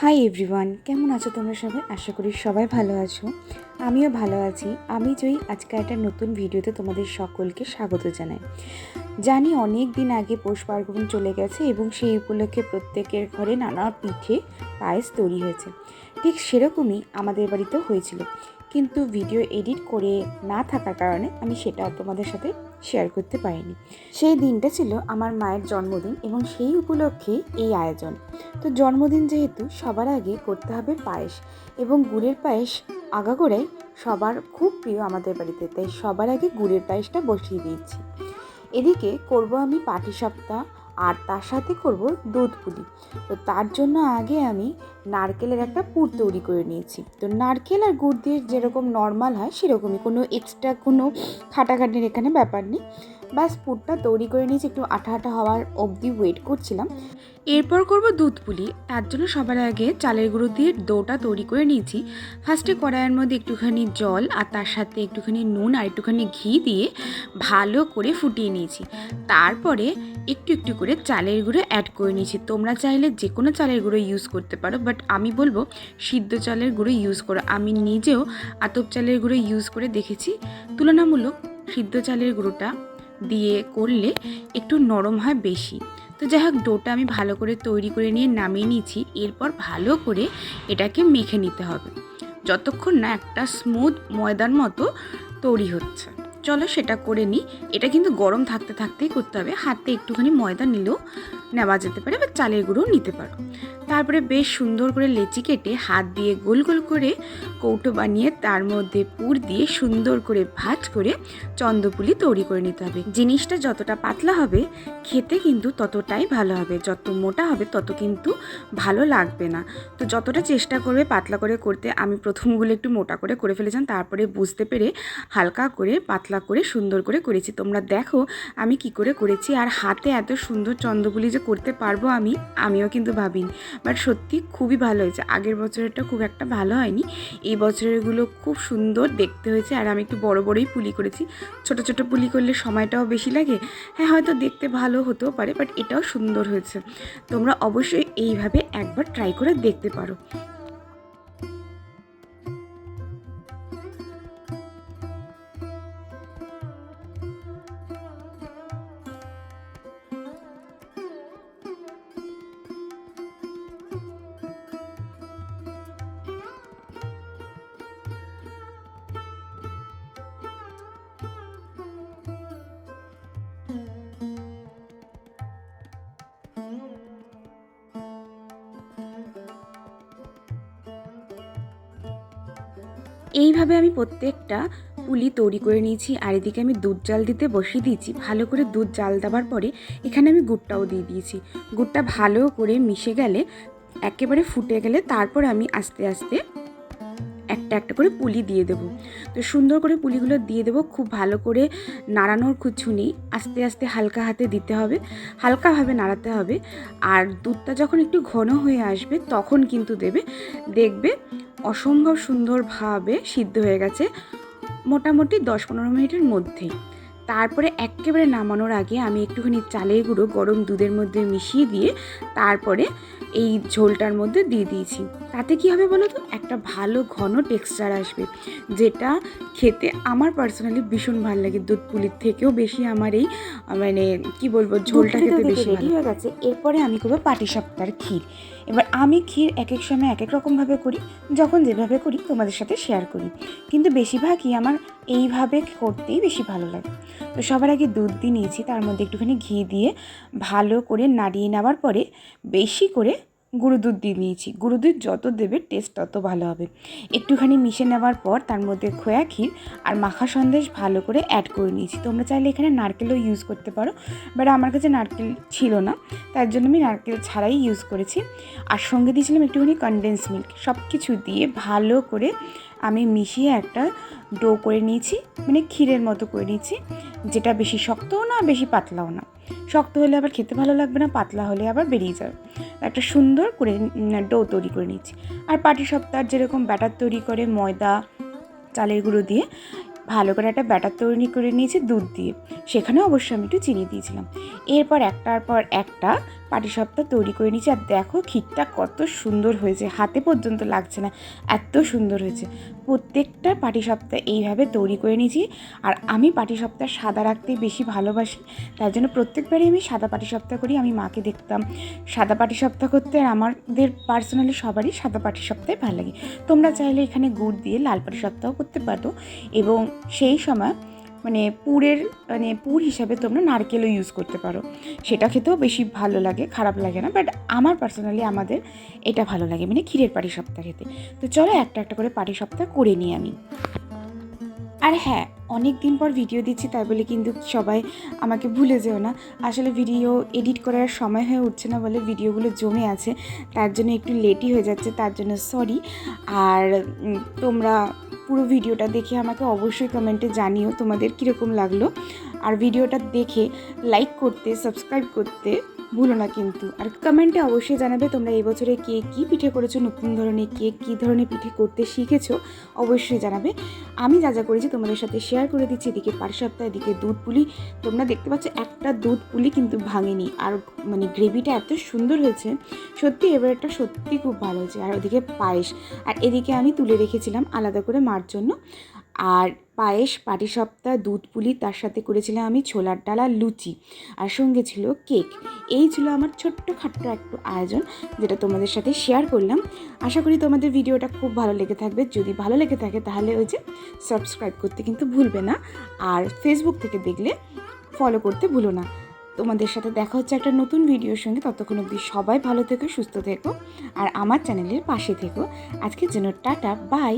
Hi everyone, কেমন আছো তোমরা সবাই? আশা করি সবাই ভালো আছো। আমিও ভালো আছি। আমি জয়ী। আজকে একটা নতুন ভিডিওতে তোমাদের সকলকে স্বাগত জানাই। জানি অনেক দিন আগে পৌষ পার্বণ চলে গেছে এবং সেই উপলক্ষে প্রত্যেকের ঘরে নানা পিঠে পায়েস তৈরি হয়েছে। ঠিক সেরকমই আমাদের বাড়িতেও হয়েছিল, কিন্তু ভিডিও এডিট করে না থাকার কারণে আমি সেটা তোমাদের সাথে শেয়ার করতে পারিনি। সেই দিনটা ছিল আমার মায়ের জন্মদিন এবং সেই উপলক্ষে এই আয়োজন। তো জন্মদিন যেহেতু, সবার আগে করতে হবে পায়েস, এবং গুড়ের পায়েস আগাগোড়াই সবার খুব প্রিয় আমাদের বাড়িতে, তাই সবার আগে গুড়ের পায়েসটা বসিয়ে দিয়েছি। এদিকে করব আমি পাটিসাপটা, আর তার সাথে করব দুধ পুলি। তো তার জন্য আগে আমি নারকেলের একটা পুর তৈরি করে নিয়েছি। তো নারকেল আর গুড় দিয়ে যেরকম নর্মাল হয় সেরকমই, কোনো এক্সট্রা কোনো খাটাখাটির এখানে ব্যাপার নেই। ব্যাস পুরটা তৈরি করে নিয়েছি, একটু আঠা আঠা হওয়ার অবধি ওয়েট করছিলাম। এরপর করব দুধ পুলি। তার জন্য সবার আগে চালের গুঁড়ো দিয়ে ডোটা তৈরি করে নিয়েছি। ফার্স্টে কড়াইয়ের মধ্যে একটুখানি জল আর তার সাথে একটুখানি নুন আর একটুখানি ঘি দিয়ে ভালো করে ফুটিয়ে নিয়েছি। তারপরে একটু একটু করে চালের গুঁড়ো অ্যাড করে নিয়েছি। তোমরা চাইলে যে কোনো চালের গুঁড়ো ইউজ করতে পারো, বাট আমি বলবো সিদ্ধ চালের গুঁড়ো ইউজ করো। আমি নিজেও আতপ চালের গুঁড়ো ইউজ করে দেখেছি, তুলনামূলক সিদ্ধ চালের গুঁড়োটা দিয়ে করলে একটু নরম হয় বেশি। তো যাই হোক, ডোটা আমি ভালো করে তৈরি করে নিয়ে নামিয়ে নিয়েছি। এরপর ভালো করে এটাকে মেখে নিতে হবে যতক্ষণ না একটা স্মুথ ময়দার মতো তৈরি হচ্ছে। চলো সেটা করে নিই। এটা কিন্তু গরম থাকতে থাকতেই করতে হবে। হাতে একটুখানি ময়দা নিলেও নেওয়া যেতে পারে, বা চালের গুঁড়ো নিতে পারো। তারপরে বেশ সুন্দর করে লেচি কেটে হাত দিয়ে গোল গোল করে কৌটো বানিয়ে তার মধ্যে পুর দিয়ে সুন্দর করে ভাঁজ করে চন্দ্রপুলি তৈরি করে নিতে হবে। জিনিসটা যতটা পাতলা হবে খেতে কিন্তু ততটাই ভালো হবে, যত মোটা হবে তত কিন্তু ভালো লাগবে না। তো যতটা চেষ্টা করবে পাতলা করে করতে। আমি প্রথমগুলো একটু মোটা করে ফেলেছিলাম, তারপরে বুঝতে পেরে হালকা করে পাতলা করে সুন্দর করে করেছি। তোমরা দেখো আমি কি করে করেছি। আর হাতে এত সুন্দর চন্দ্রপুলি যে করতে পারবো আমিও কিন্তু ভাবিনি, বাট সত্যি খুবই ভালো হয়েছে। আগের বছরেরটা খুব একটা ভালো হয়নি, এই বছরেরগুলো খুব সুন্দর দেখতে হয়েছে। আর আমি একটু বড় বড়ই পুলি করেছি। ছোট ছোট পুলি করলে সময়টাও বেশি লাগে। হ্যাঁ, হয়তো দেখতে ভালো হতেও পারে, বাট এটাও সুন্দর হয়েছে। তোমরা অবশ্যই এইভাবে একবার ট্রাই করে দেখতে পারো। এইভাবে আমি প্রত্যেকটা পুলি তৈরি করে নিয়েছি। আর এদিকে আমি দুধ জাল দিতে বসিয়ে দিয়েছি। ভালো করে দুধ জাল দেওয়ার পরে এখানে আমি গুড়টাও দিয়ে দিয়েছি। গুড়টা ভালো করে মিশে গেলে, একেবারে ফুটে গেলে, তারপর আমি আস্তে আস্তে একটা একটা করে পুলি দিয়ে দেবো। তো সুন্দর করে পুলিগুলো দিয়ে দেবো। খুব ভালো করে নাড়ানোর কিছু নেই, আস্তে আস্তে হালকা হাতে দিতে হবে, হালকাভাবে নাড়াতে হবে। আর দুধটা যখন একটু ঘন হয়ে আসবে তখন কিন্তু দেখবে অসম্ভব সুন্দরভাবে সিদ্ধ হয়ে গেছে, মোটামুটি 10-15 মিনিটের মধ্যেই। তারপরে একেবারে নামানোর আগে আমি একটুখানি চালের গুঁড়ো গরম দুধের মধ্যে মিশিয়ে দিয়ে তারপরে এই ঝোলটার মধ্যে দিয়ে দিয়েছি। তাতে কি হবে বলো তো, একটা ভালো ঘন টেক্সচার আসবে, যেটা খেতে আমার পার্সোনালি ভীষণ ভালো লাগে। দুধ পুলির থেকেও বেশি আমার এই মানে কি বলবো, ঝোলটা খেতে বেশি রেডি হয়ে গেছে। এরপরে আমি করবো পাটিসাপটার ক্ষীর। এবার আমি ক্ষীর এক এক সময় এক এক রকমভাবে করি, যখন যেভাবে করি তোমাদের সাথে শেয়ার করি, কিন্তু বেশিরভাগই আমার এইভাবে করতেই বেশি ভালো লাগে। তো সবার আগে দুধ দিয়ে নিয়েছি, তার মধ্যে একটুখানি ঘি দিয়ে ভালো করে নাড়িয়ে নেওয়ার পরে বেশি করে গুঁড়ো দুধ দিয়ে নিয়েছি। গুঁড়ো দুধ যত দেবে টেস্ট তত ভালো হবে। একটুখানি মিশে নেওয়ার পর তার মধ্যে খোয়া ক্ষীর আর মাখা সন্দেশ ভালো করে অ্যাড করে নিয়েছি। তোমরা চাইলে এখানে নারকেলও ইউজ করতে পারো, বাট আমার কাছে নারকেল ছিল না, তার জন্য আমি নারকেল ছাড়াই ইউজ করেছি। আর সঙ্গে দিয়েছিলাম একটুখানি কনডেন্স মিল্ক। সব কিছু দিয়ে ভালো করে আমি মিশিয়ে একটা ডো করে নিয়েছি, মানে ক্ষীরের মতো করে নিয়েছি, যেটা বেশি শক্তও না বেশি পাতলাও না। শক্ত হলে আবার খেতে ভালো লাগবে না, পাতলা হলে আবার বেরিয়ে যাবে। একটা সুন্দর করে ডো তৈরি করে নিচ্ছি। আর পাটিসাপটার যেরকম ব্যাটার তৈরি করে ময়দা চালের গুঁড়ো দিয়ে, ভালো করে একটা ব্যাটার তৈরি করে নিয়েছি দুধ দিয়ে, সেখানে অবশ্যই আমি একটু চিনি দিয়েছিলাম। এরপর একটার পর একটা পাটিসাপটা তৈরি করে নিয়েছি। আর দেখো ক্ষীরটা কত সুন্দর হয়েছে, হাতে পর্যন্ত লাগছে না, এত সুন্দর হয়েছে। প্রত্যেকটা পাটিসাপটা এইভাবে তৈরি করে নিয়েছি। আর আমি পাটিসাপটা সাদা রাখতেই বেশি ভালোবাসি, তার জন্য প্রত্যেকবারই আমি সাদা পাটিসাপটা করি। আমি মাকে দেখতাম সাদা পাটিসাপটা করতে, আর আমাদের পার্সোনালি সবারই সাদা পাটিসাপটাই ভালো লাগে। তোমরা চাইলে এখানে গুড় দিয়ে লাল পাটিসাপটাও করতে পারো, এবং সেই সময় পুর হিসাবে তোমরা নারকেলও ইউজ করতে পারো, সেটা খেতেও বেশি ভালো লাগে, খারাপ লাগে না। বাট আমার পার্সোনালি আমাদের এটা ভালো লাগে, মানে ক্ষীরের পাটিসাপটা খেতে। তো চলো একটা একটা করে পাটিসাপটা করে নিই আমি। আর হ্যাঁ, অনেক দিন পর ভিডিও দিচ্ছি, তাই বলে কিন্তু সবাই আমাকে ভুলে যেও না। আসলে ভিডিও এডিট করার সময় হয়ে উঠছে না বলে ভিডিওগুলো জমে আছে, তার জন্য একটু লেটই হয়ে যাচ্ছে, তার জন্য সরি। আর তোমরা পুরো ভিডিওটা দেখে আমাকে অবশ্যই কমেন্টে জানিও তোমাদের কীরকম লাগলো। আর ভিডিওটা দেখে লাইক করতে, সাবস্ক্রাইব করতে ভুলো না কিন্তু। আর কমেন্টে অবশ্যই জানাবে তোমরা এই বছরে কে কী পিঠে করেছো, নতুন ধরনের কে কী ধরনের পিঠে করতে শিখেছো, অবশ্যই জানাবে। আমি যা যা করেছি তোমাদের সাথে শেয়ার করে দিচ্ছি। এদিকে পাটিসাপটা, এদিকে দুধ পুলি। তোমরা দেখতে পাচ্ছ একটা দুধ পুলি কিন্তু ভাঙেনি, আর মানে গ্রেভিটা এত সুন্দর হয়েছে সত্যি, এবারটা সত্যি খুব ভালো হয়েছে। আর ওদিকে পায়েস, আর এদিকে আমি তুলে রেখেছিলাম আলাদা করে মার জন্য। আর পায়েস, পাটিসাপটা, দুধ পুলি, তার সাথে করেছিলাম আমি ছোলার ডাল আর লুচি, আর সঙ্গে ছিল কেক। এই ছিল আমার ছোট্ট খাট্ট একটু আয়োজন, যেটা তোমাদের সাথে শেয়ার করলাম। আশা করি তোমাদের ভিডিওটা খুব ভালো লেগে থাকবে। যদি ভালো লেগে থাকে তাহলে ওই যে সাবস্ক্রাইব করতে কিন্তু ভুলবে না, আর ফেসবুক থেকে দেখলে ফলো করতে ভুলো না। তোমাদের সাথে দেখা হচ্ছে একটা নতুন ভিডিওর সঙ্গে। ততক্ষণ অবধি সবাই ভালো থেকো, সুস্থ থেকো, আর আমার চ্যানেলের পাশে থেকো। আজকের জন্য টাটা, বাই।